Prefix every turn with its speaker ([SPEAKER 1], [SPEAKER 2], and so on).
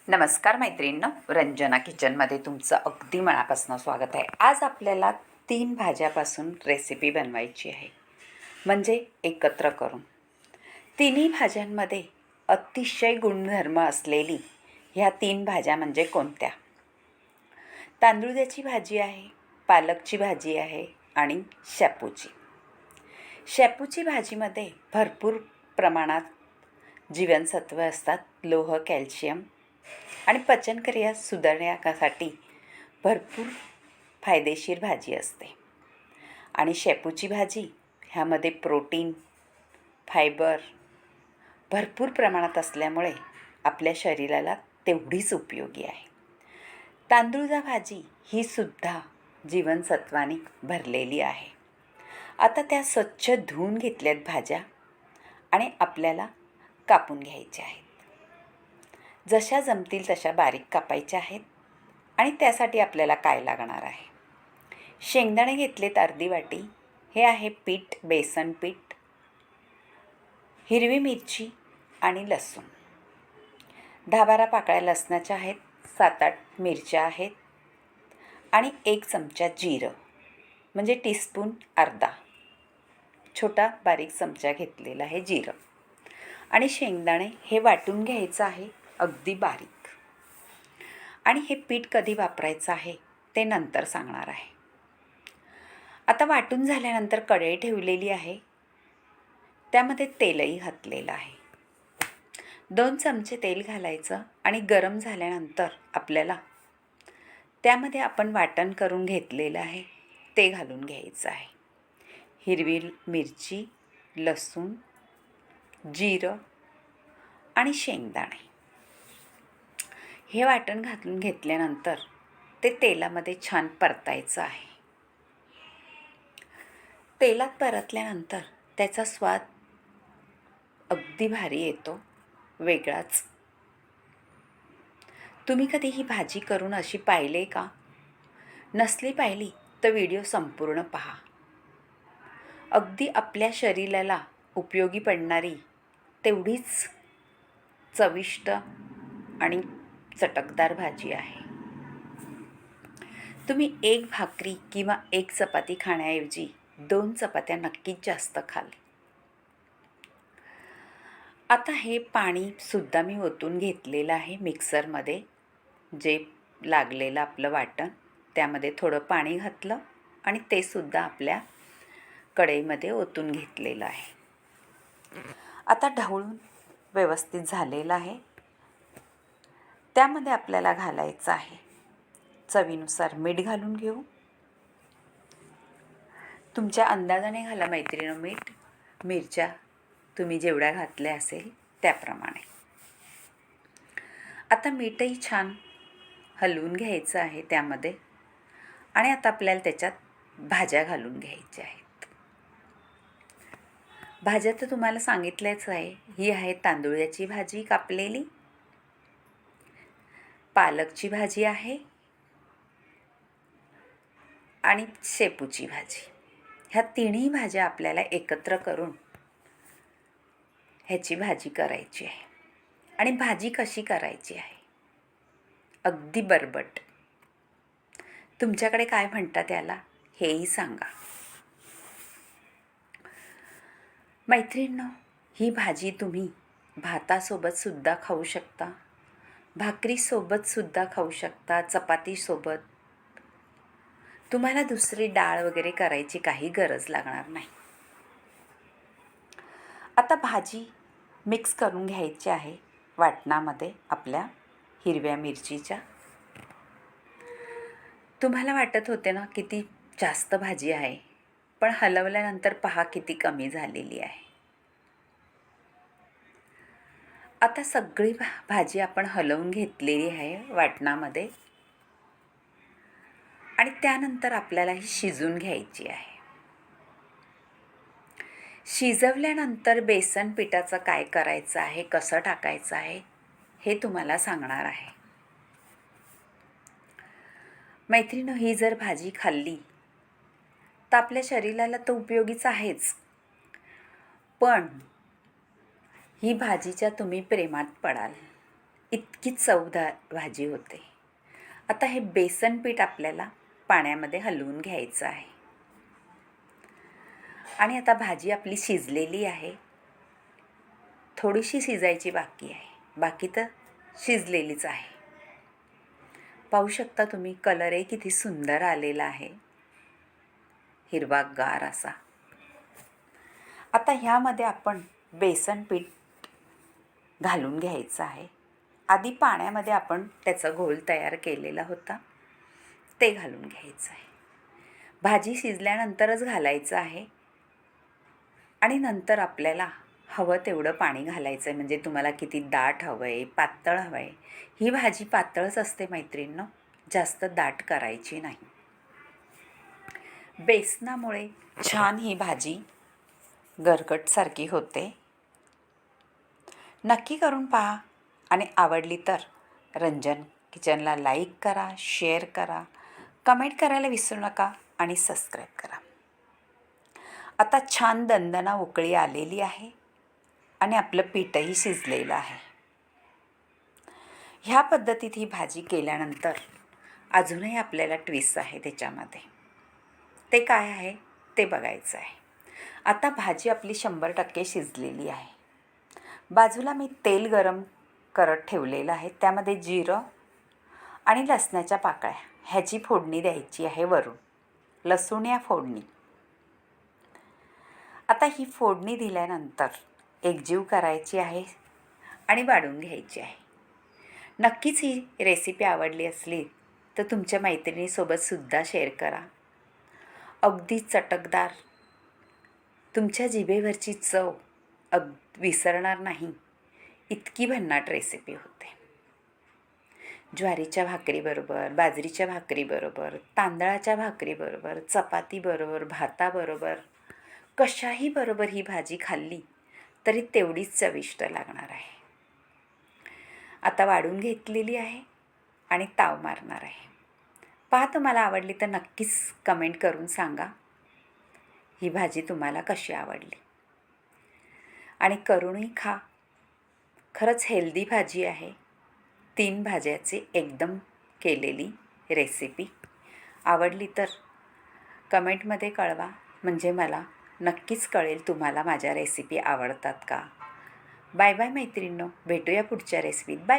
[SPEAKER 1] नमस्कार मैत्रिणींनो, रंजना किचनमध्ये तुमचं अगदी मनापासून स्वागत आहे. आज आपल्याला 3 भाज्यापासून रेसिपी बनवायची आहे, म्हणजे एकत्र करून. तिन्ही भाज्यांमध्ये अतिशय गुणधर्म असलेली ह्या 3 भाज्या म्हणजे कोणत्या? तांदूळाची भाजी आहे, पालकची भाजी आहे आणि शेपूची. शेपूची भाजीमध्ये भरपूर प्रमाणात जीवनसत्व असतात, लोह, कॅल्शियम आणि पचनक्रिया सुधारण्यासाठी भरपूर फायदेशीर भाजी असते. आणि शेपूची भाजी ह्यामध्ये प्रोटीन, फायबर भरपूर प्रमाणात असल्यामुळे आपल्या शरीराला तेवढीच उपयोगी आहे. तांदूळजा भाजी ही सुद्धा जीवनसत्वाने भरलेली आहे. आता त्या स्वच्छ धुवून घेतल्यात भाज्या आणि आपल्याला कापून घ्यायच्या आहेत. जशा जमतील तशा बारीक कापायच्या आहेत. आणि त्यासाठी आपल्याला काय लागणार आहे? शेंगदाणे घेतलेत अर्धी वाटी. हे आहे पीठ, बेसन पीठ, हिरवी मिरची आणि लसूण. 10-12 पाकळ्या लसणाच्या आहेत, 7-8 मिरच्या आहेत आणि 1 चमचा जिरं, म्हणजे टीस्पून अर्धा छोटा बारीक चमचा घेतलेला आहे जिरं. आणि शेंगदाणे हे वाटून घ्यायचं आहे अगदी बारीक. आणि हे पीठ कधी वापरायचं आहे ते नंतर सांगणार आहे. आता वाटून झाल्यानंतर कढई ठेवलेली आहे, त्यामध्ये तेलही घातलेलं आहे. 2 चमचे तेल घालायचं आणि गरम झाल्यानंतर आपल्याला त्यामध्ये आपण वाटण करून घेतलेलं आहे ते घालून घ्यायचं आहे. हिरवी मिरची, लसूण, जिरं आणि शेंगदाणे हे वाटण घालून घेतल्यानंतर ते तेलामध्ये छान परतायचं आहे. तेलात परतल्यानंतर त्याचा स्वाद अगदी भारी येतो, वेगळाच. तुम्ही कधी ही भाजी करून अशी पाहिली का? नसली पाहिली तर व्हिडिओ संपूर्ण पहा. अगदी आपल्या शरीराला उपयोगी पडणारी तेवढीच चविष्ट आणि चटकदार भाजी आहे. तुम्ही 1 भाकरी किंवा 1 चपाती खाण्याऐवजी 2 चपात्या नक्कीच जास्त खाल. आता हे पाणी सुद्धा मी ओतून घेतलेलं आहे मिक्सरमध्ये. जे लागलेलं आपलं वाटण त्यामध्ये थोडं पाणी घातलं आणि ते सुद्धा आपल्या कढईमध्ये ओतून घेतलेलं आहे. आता ढवळून व्यवस्थित झालेलं आहे. त्यामध्ये आपल्याला घालायचं आहे चवीनुसार मीठ. घालून घेऊ. तुमच्या अंदाजाने घाला मैत्रिणी मीठ. मिरच्या तुम्ही जेवढ्या घातल्या असेल त्याप्रमाणे. आता मीठही छान हलवून घ्यायचं आहे त्यामध्ये. आणि आता आपल्याला त्याच्यात भाज्या घालून घ्यायच्या आहेत. भाज्या तर तुम्हाला सांगितलंच आहे. ही आहे तांदूळाची भाजी कापलेली, पालकची भाजी आहे आणि शेपूची भाजी. ह्या तिन्ही भाज्या आपल्याला एकत्र करून ह्याची भाजी करायची आहे. आणि भाजी कशी करायची आहे? अगदी बरबट. तुमच्याकडे काय म्हणतात त्याला हेही सांगा. मैत्रिणींनो, ही भाजी तुम्ही भातासोबत सुद्धा खाऊ शकता, भाकरीसोबत सुद्धा खाऊ शकता, चपातीसोबत. तुम्हाला दुसरी डाळ वगैरे करायची काही गरज लागणार नाही. आता भाजी मिक्स करून घ्यायची आहे वाटणामध्ये आपल्या हिरव्या मिरचीच्या. तुम्हाला वाटत होते ना किती जास्त भाजी आहे, पण हलवल्यानंतर पहा किती कमी झालेली आहे. आता सगळी भाजी आपण हलवून घेतलेली आहे वाटणामध्ये. आणि त्यानंतर आपल्याला ही शिजून घ्यायची आहे. शिजवल्यानंतर बेसन पिठाचं काय करायचं आहे, कसं टाकायचं आहे हे तुम्हाला सांगणार आहे. मैत्रिणींनो, ही जर भाजी खाल्ली तर आपल्या शरीराला तर उपयोगीच आहेच, पण ही भाजीच्या तुम्ही प्रेमात पडाल. इतकी चवदार भाजी होते. आता हे बेसन पीठ आपल्याला पाण्यामध्ये हलवून घ्यायचं आहे. आणि आता भाजी आपली शिजलेली आहे. थोडीशी शिजायची बाकी आहे. बाकी तर शिजलेलीच आहे. पाहू शकता तुम्ही, कलरही किती सुंदर आलेला आहे, हिरवागार असा. आता ह्यामध्ये आपण बेसन पीठ घालून घ्यायचं आहे. आधी पाण्यामध्ये आपण त्याचा घोल तयार केलेला होता, ते घालून घ्यायचं आहे. भाजी शिजल्यानंतरच घालायचं आहे. आणि नंतर आपल्याला हवं तेवढं पाणी घालायचं आहे. म्हणजे तुम्हाला किती दाट हवं आहे, पातळ हवं आहे. ही भाजी पातळच असते मैत्रिणींनो, जास्त दाट करायची नाही. बेसनामुळे छान ही भाजी गरगटसारखी होते. नक्की करून पहा आणि आवडली तर रंजन किचनला लाईक करा, शेअर करा, कमेंट करायला विसरू नका आणि सबस्क्राईब करा. आता छान दणदणा उकळी आलेली आहे आणि आपलं पीठही शिजलेलं आहे. ह्या पद्धतीत ही भाजी केल्यानंतर अजूनही आपल्याला ट्विस्ट आहे त्याच्यामध्ये. ते काय आहे ते बघायचं आहे. आता भाजी आपली 100% शिजलेली आहे. बाजूला मी तेल गरम करत ठेवलेलं आहे. त्यामध्ये जिरं आणि लसणाच्या पाकळ्या ह्याची फोडणी द्यायची आहे वरून. लसूण या फोडणी. आता ही फोडणी दिल्यानंतर एकजीव करायची आहे आणि वाढून घ्यायची आहे. नक्कीच ही रेसिपी आवडली असली तर तुमच्या मैत्रिणीसोबतसुद्धा शेअर करा. अगदी चटकदार, तुमच्या जिभेवरची चव विसरणार नाही इतकी भन्नाट रेसिपी होते. ज्वारीच्या भाकरीबरोबर, बाजरीच्या भाकरीबरोबर, तांदळाच्या भाकरीबरोबर, चपातीबरोबर, भाताबरोबर, कशाही बरोबर ही भाजी खाल्ली तरी तेवढीच चविष्ट लागणार आहे. आता वाढून घेतलेली आहे आणि ताव मारणार आहे. पहा, तुम्हाला आवडली तर नक्कीच कमेंट करून सांगा ही भाजी तुम्हाला कशी आवडली. आणि करूनही खा. खरंच हेल्दी भाजी आहे. 3 भाज्याची एकदम केलेली रेसिपी. आवडली तर कमेंटमध्ये कळवा, म्हणजे मला नक्कीच कळेल तुम्हाला माझ्या रेसिपी आवडतात का. बाय बाय मैत्रिणींनो, भेटूया पुढच्या रेसिपीत. बाय.